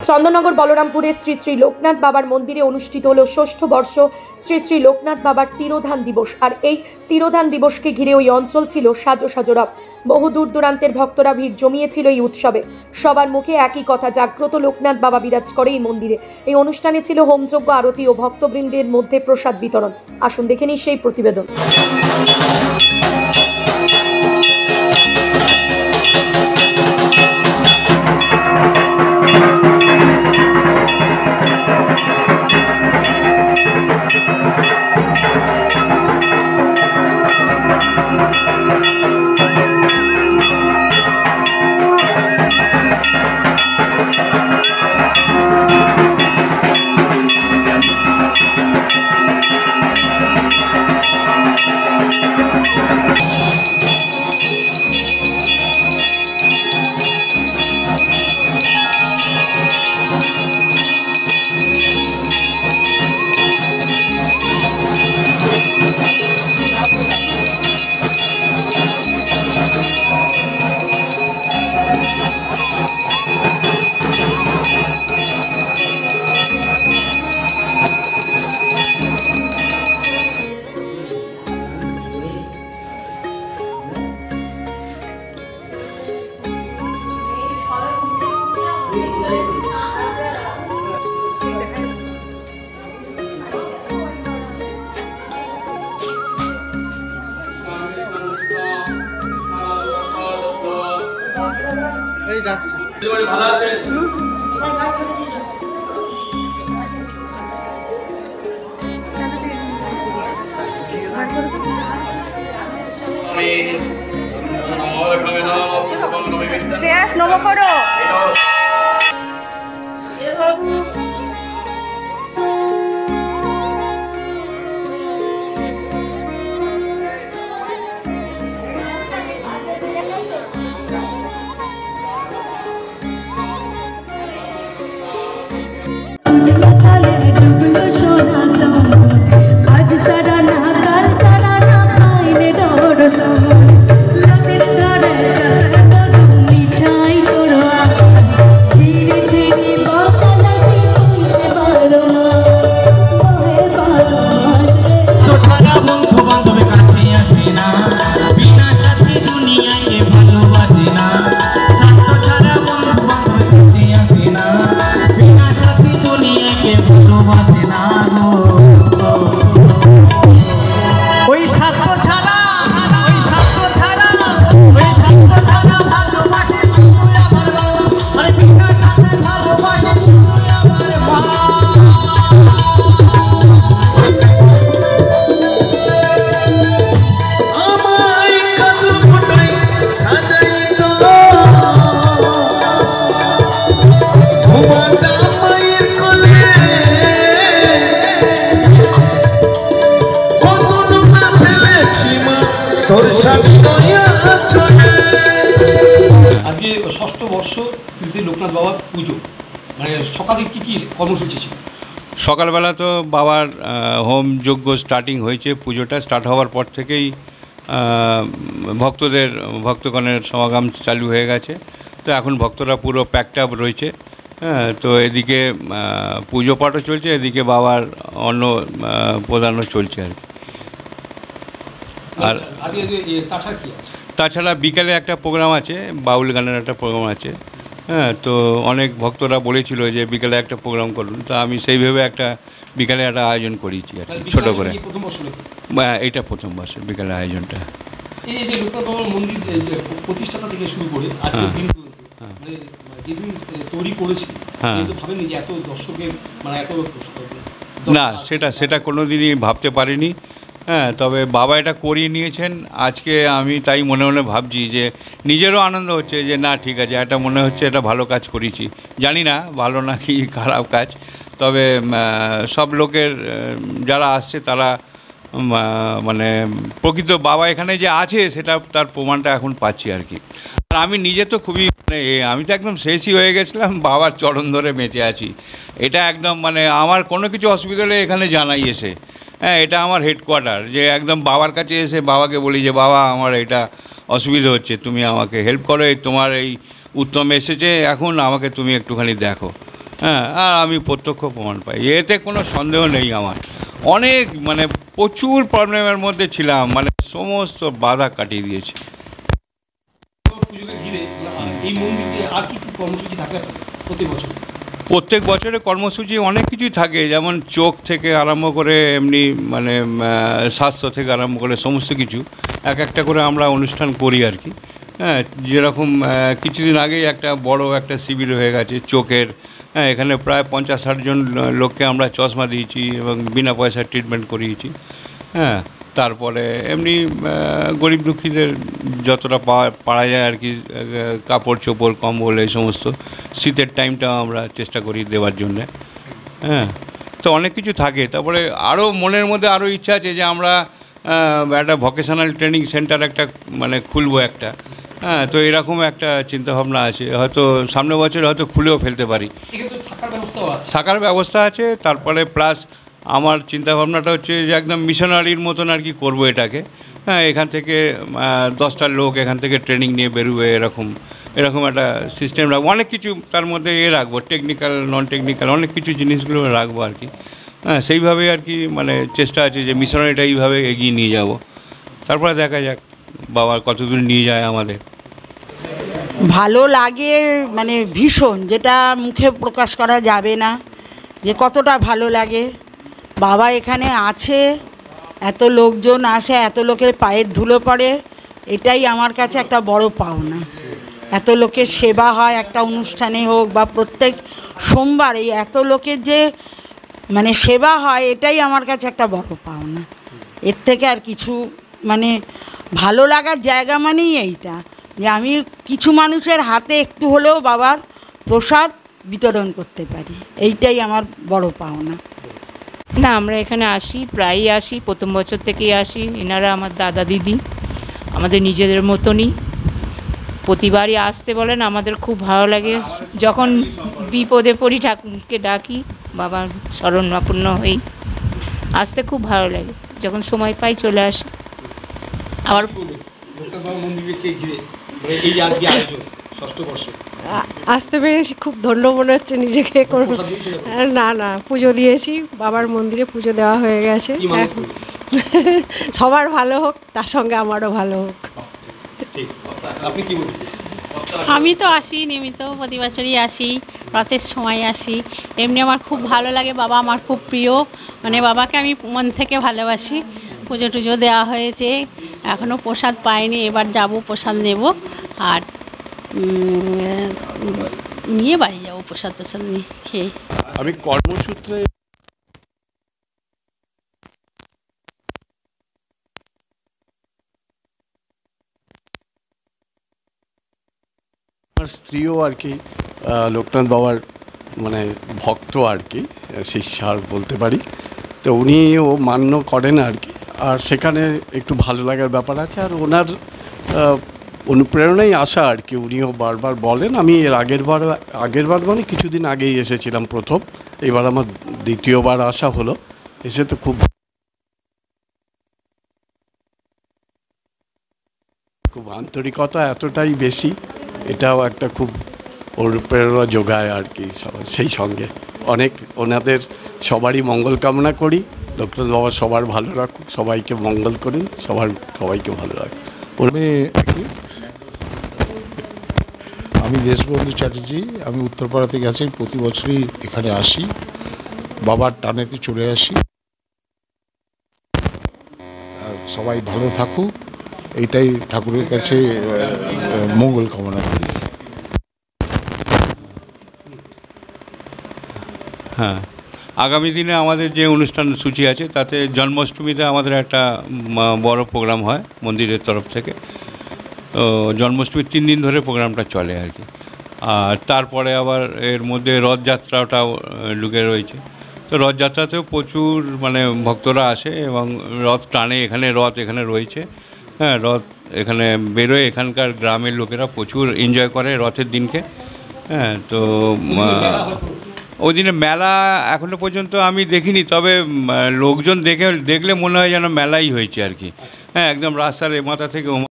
চন্দননগর বলরামপুরে শ্রী শ্রী লোকনাথ বাবার মন্দিরে অনুষ্ঠিত হলো ষষ্ঠ বর্ষ শ্রী শ্রী লোকনাথ বাবার তিরোধান দিবস। আর এই তিরোধান দিবসকে ঘিরে ওই অঞ্চল ছিল সাজো সাজোরব। বহু দূর দূরান্তের ভক্তরা ভিড় জমিয়েছিল এই উৎসবে। সবার মুখে একই কথা, জাগ্রত লোকনাথ বাবা বিরাজ করে এই মন্দিরে। এই অনুষ্ঠানে ছিল হোমযজ্ঞ, আরতি ও ভক্তবৃন্দের মধ্যে প্রসাদ বিতরণ। আসুন দেখে নিই সেই প্রতিবেদন। ভালো আছে শ্রেয়াস নম করো। আজকে ষষ্ঠ বর্ষ শ্রী শ্রী লোকনাথ বাবার পুজো, মানে সকালে কী কী কর্মসূচি ছিল? সকালবেলা তো বাবার হোম যজ্ঞ স্টার্টিং হয়েছে। পুজোটা স্টার্ট হওয়ার পর থেকেই ভক্তগণের সমাগম চালু হয়ে গেছে। তো এখন ভক্তরা পুরো প্যাকড আপ রয়েছে। হ্যাঁ, তো এদিকে পুজো পাঠও চলছে, এদিকে বাবার অন্ন প্রদানও চলছে আর কি। আর তাছাড়া বিকালে একটা প্রোগ্রাম আছে, বাউল গানের একটা প্রোগ্রাম আছে। হ্যাঁ, তো অনেক ভক্তরা বলেছিল যে বিকালে একটা প্রোগ্রাম করুন, তো আমি সেইভাবে একটা বিকালে একটা আয়োজন করেছি আর কি, ছোটো করে। এইটা প্রথম বছর বিকালের আয়োজনটা। এই যে লোকনাথ বাবার মন্দির প্রতিষ্ঠাতা থেকে শুরু করে আজকের দিন পর্যন্ত, মানে যেদিন তৈরি করেছি, ভাবেনি যে এত দর্শকের, মানে এত না, সেটা কোনো দিনই ভাবতে পারিনি। হ্যাঁ, তবে বাবা এটা করিয়ে নিয়েছেন। আজকে আমি তাই মনে মনে ভাবছি যে নিজেরও আনন্দ হচ্ছে যে না, ঠিক আছে, এটা মনে হচ্ছে এটা ভালো কাজ করেছি। জানি না ভালো না কি খারাপ কাজ, তবে সব লোকের যারা আসছে তারা মানে প্রকৃত বাবা এখানে যে আছে সেটা তার প্রমাণটা এখন পাচ্ছি আর কি। আর আমি নিজে তো খুবই আমি তো একদম শেষই হয়ে গেছিলাম, বাবার চরণ ধরে বেঁচে আছি। এটা একদম মানে আমার কোনো কিছু অসুবিধা হলে এখানে জানাই এসে। হ্যাঁ, এটা আমার হেডকোয়ার্টার, যে একদম বাবার কাছে এসে বাবাকে বলি যে বাবা আমার এটা অসুবিধা হচ্ছে, তুমি আমাকে হেল্প করো, তোমার এই উত্তম এসেছে এখন, আমাকে তুমি একটুখানি দেখো। হ্যাঁ, আর আমি প্রত্যক্ষ প্রমাণ পাই, এতে কোনো সন্দেহ নেই আমার। অনেক মানে প্রচুর প্রবলেমের মধ্যে ছিলাম, মানে সমস্ত বাধা কাটিয়ে দিয়েছি। পুজোকে ঘিরে এই মন্দিরে আর কি কি কর্মসূচি থাকে প্রতি বছর? প্রত্যেক বছরে কর্মসূচি অনেক কিছুই থাকে, যেমন চোখ থেকে আরম্ভ করে এমনি মানে স্বাস্থ্য থেকে আরম্ভ করে সমস্ত কিছু এক একটা করে আমরা অনুষ্ঠান করি আর কি। হ্যাঁ, যেরকম কিছুদিন আগেই একটা বড় একটা শিবির হয়ে গেছে চোখের। হ্যাঁ, এখানে প্রায় 50-60 জন লোককে আমরা চশমা দিয়েছি এবং বিনা পয়সার ট্রিটমেন্ট করিয়েছি। হ্যাঁ, তারপরে এমনি গরিব দুঃখীদের যতটা পারা যায় আর কি, কাপড় চোপড় কম্বল এই সমস্ত, শীতের টাইমটাও আমরা চেষ্টা করি দেওয়ার জন্যে। হ্যাঁ, তো অনেক কিছু থাকে। তারপরে আরও মনের মধ্যে আরও ইচ্ছা আছে যে আমরা একটা ভোকেশনাল ট্রেনিং সেন্টার একটা মানে খুলবো একটা। হ্যাঁ, তো এরকম একটা চিন্তাভাবনা আছে, হয়তো সামনের বছর হয়তো খুলেও ফেলতে পারি। এখানে তো থাকার ব্যবস্থাও আছে। থাকার ব্যবস্থা আছে, তারপরে প্লাস আমার চিন্তাভাবনাটা হচ্ছে যে একদম মিশনারির মতন আর কি করবো এটাকে। হ্যাঁ, এখান থেকে 10টা লোক এখান থেকে ট্রেনিং নিয়ে বেরোবে, এরকম একটা সিস্টেম রাখবো। অনেক কিছু তার মধ্যে রাখবো, টেকনিক্যাল নন টেকনিক্যাল অনেক কিছু জিনিসগুলো রাখবো আর কি। হ্যাঁ, সেইভাবে আর কি মানে চেষ্টা আছে যে মিশনারিটা এইভাবে এগিয়ে নিয়ে যাব। তারপরে দেখা যাক বাবা কতদূর নিয়ে যায় আমাদের। ভালো লাগে মানে ভীষণ, যেটা মুখে প্রকাশ করা যাবে না যে কতটা ভালো লাগে। বাবা এখানে আছে, এত লোকজন আসে, এত লোকের পায়ের ধুলো পড়ে, এটাই আমার কাছে একটা বড় পাওনা। এত লোকের সেবা হয় একটা অনুষ্ঠানে হোক বা প্রত্যেক সোমবার, এই এত লোকের যে মানে সেবা হয়, এটাই আমার কাছে একটা বড় পাওনা। এর থেকে আর কিছু মানে ভালো লাগার জায়গা মানেই এইটা, যে আমি কিছু মানুষের হাতে একটু হলেও বাবার প্রসাদ বিতরণ করতে পারি, এইটাই আমার বড় পাওনা। না, আমরা এখানে আসি, প্রায়ই আসি, প্রথম বছর থেকেই আসি। এনারা আমার দাদা দিদি, আমাদের নিজেদের মতনই, প্রতিবারই আসতে বলেন। আমাদের খুব ভালো লাগে, যখন বিপদে পড়ি ঠাকুরকে ডাকি, বাবার শরণাপন্ন হই, আসতে খুব ভালো লাগে। যখন সময় পাই চলে আসি। আবার মন্দিরকে ঘিরে এই যে আজকে আয়োজন ষষ্ঠ বর্ষ, আসতে পেরেছি, খুব ধন্য মনে হচ্ছে নিজেকে। না না, পুজো দিয়েছি, বাবার মন্দিরে পুজো দেওয়া হয়ে গেছে। সবার ভালো হোক, তার সঙ্গে আমারও ভালো হোক। আপনি কি বলবেন? আমি তো আসি নিয়মিত, প্রতি বছরই আসি, রথের সময় আসি। এমনি আমার খুব ভালো লাগে, বাবা আমার খুব প্রিয়, মানে বাবাকে আমি মন থেকে ভালোবাসি। পুজো টুজো দেওয়া হয়েছে, এখনও প্রসাদ পাইনি, এবার যাব প্রসাদ নেব, আর নিয়ে বাড়ি যাবো প্রসাদ টোসাদ নিয়ে খেয়ে। আমি কর্মসূত্রে আমার স্ত্রীও আর কি লোকনাথ বাবার মানে ভক্ত আর কি, শিষ্যার বলতে পারি। তো উনিও মান্য করেন আর কি, আর সেখানে একটু ভালো লাগার ব্যাপার আছে। আর ওনার অনুপ্রেরণাই আসা আর কি, উনিও বারবার বলেন। আমি এর আগের বার মানে কিছুদিন আগেই এসেছিলাম প্রথম, এবার আমার দ্বিতীয়বার আসা হলো। এসে তো খুব আন্তরিকতা এতটাই বেশি, এটাও একটা খুব অনুপ্রেরণা যোগায় আর কি সবাই। সেই সঙ্গে অনেক ওনাদের সবারই মঙ্গল কামনা করি, লোকনাথ বাবা সবার ভালো রাখুন, সবাইকে মঙ্গল করুন, সবাইকে ভালো রাখুন। আমি দেশবন্ধু চ্যাটার্জি, আমি উত্তরপাড়া থেকে আছি। প্রতি বছরই এখানে আসি, বাবার টানেতে চলে আসি। আর সবাই ভালো থাকুক, এইটাই ঠাকুরের কাছে মঙ্গল কামনা করি। হ্যাঁ, আগামী দিনে আমাদের যে অনুষ্ঠান সূচি আছে তাতে জন্মাষ্টমীতে আমাদের একটা বড় প্রোগ্রাম হয় মন্দিরের তরফ থেকে। জন্মাষ্টমীর 3 দিন ধরে প্রোগ্রামটা চলে আর কি। আর তারপরে আবার এর মধ্যে রথযাত্রাটাও ঢুকে রয়েছে। তো রথযাত্রাতেও প্রচুর মানে ভক্তরা আসে এবং রথ টানে, রথ এখানে রয়েছে। হ্যাঁ, রথ এখানে বেরোয়, এখানকার গ্রামের লোকেরা প্রচুর এনজয় করে রথের দিনকে। হ্যাঁ, তো ওই দিনে মেলা এখনও পর্যন্ত আমি দেখিনি, তবে লোকজন দেখলে মনে হয় যেন মেলাই হয়েছে আর কি। হ্যাঁ, একদম রাস্তার মাথা থেকে